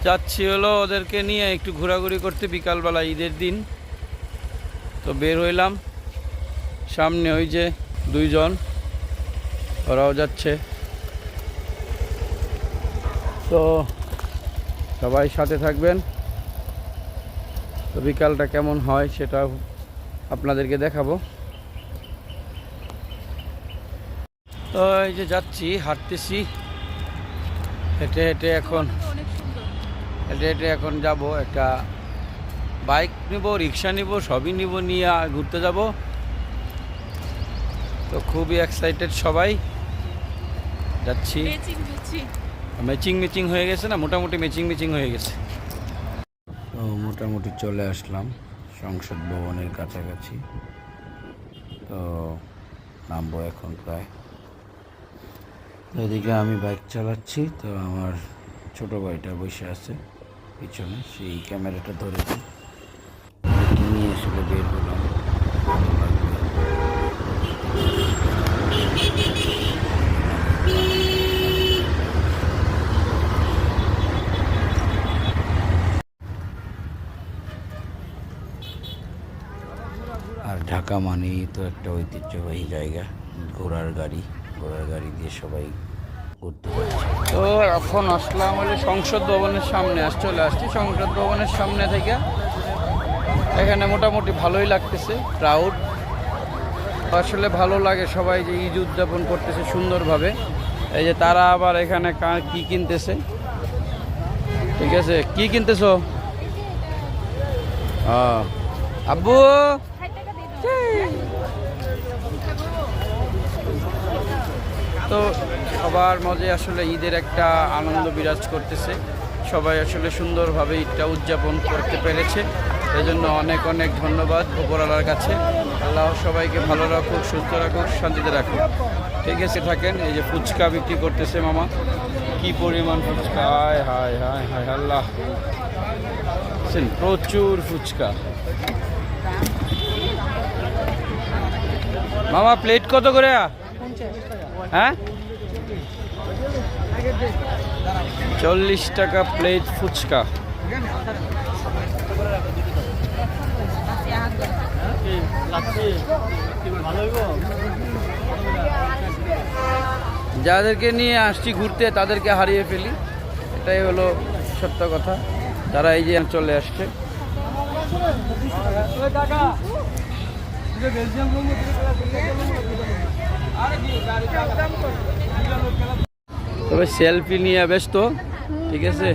যাচ্ছি হলো ওদেরকে নিয়ে একটু ঘোরাঘুরি করতে, বিকালবেলা ঈদের দিন তো বের হইলাম। সামনে ওই যে দুইজন, ওরাও যাচ্ছে। তো সবাই সাথে থাকবেন। তো বিকালটা কেমন হয় সেটা আপনাদেরকে দেখাবো। তো এই যে যাচ্ছি, হাঁটতেছি, হেঁটে হেঁটে এখন যাব একটা বাইক নিব, রিক্সা নিব, সবই নিব, নিয়ে ঘুরতে যাব। তো খুবই এক্সাইটেড সবাই, যাচ্ছি। ম্যাচিং হয়ে গেছে না, মোটামুটি ম্যাচিং হয়ে গেছে। তো মোটামুটি চলে আসলাম সংসদ ভবনের কাছাকাছি। তো নামবো এখন প্রায়। এদিকে আমি বাইক চালাচ্ছি, তো আমার ছোট ভাইটা বসে আছে পিছনে, সেই ক্যামেরাটা ধরেছি, নিয়ে আসলে বের হলাম। ভালো লাগবে। আর ঢাকা মানেই তো একটা ঐতিহ্যবাহী জায়গা, ঘোড়ার গাড়ি দিয়ে সবাই ঘুরতে যাচ্ছে। তো এখন আসলাম হলে সংসদ ভবনের সামনে, চলে আসছি সংসদ ভবনের সামনে থেকে। এখানে মোটামুটি ভালোই লাগতেছে, ক্রাউড আসলে ভালো লাগে। সবাই যে ঈদ উদযাপন করতেছে সুন্দরভাবে। এই যে তারা আবার এখানে কি কিনতেছে, ঠিক আছে, কি কিনতেছো? আব্বু তো সবার মধ্যে আসলে ঈদের একটা আনন্দ বিরাজ করতেছে। সবাই আসলে সুন্দরভাবে ঈদটা উদযাপন করতে পেরেছে। এই জন্য অনেক অনেক ধন্যবাদ উপরওয়ালার কাছে। আল্লাহ সবাইকে ভালো রাখুক, সুস্থ রাখুক, শান্তিতে রাখুক। ঠিক আছে, থাকেন। এই যে ফুচকা বিক্রি করতেছে মামা, কি পরিমাণ ফুচকা! হায় হায় হায় হায় আল্লাহ, প্রচুর ফুচকা। মামা প্লেট কত করে? হ্যাঁ, 40 টাকা প্লেট ফুচকা। যাদেরকে নিয়ে আসছি ঘুরতে তাদেরকে হারিয়ে ফেলি, এটাই হলো সত্য কথা। তারা এই যে চলে আসছে। তবে সেলফি নিয়ে ব্যস্ত, ঠিক আছে।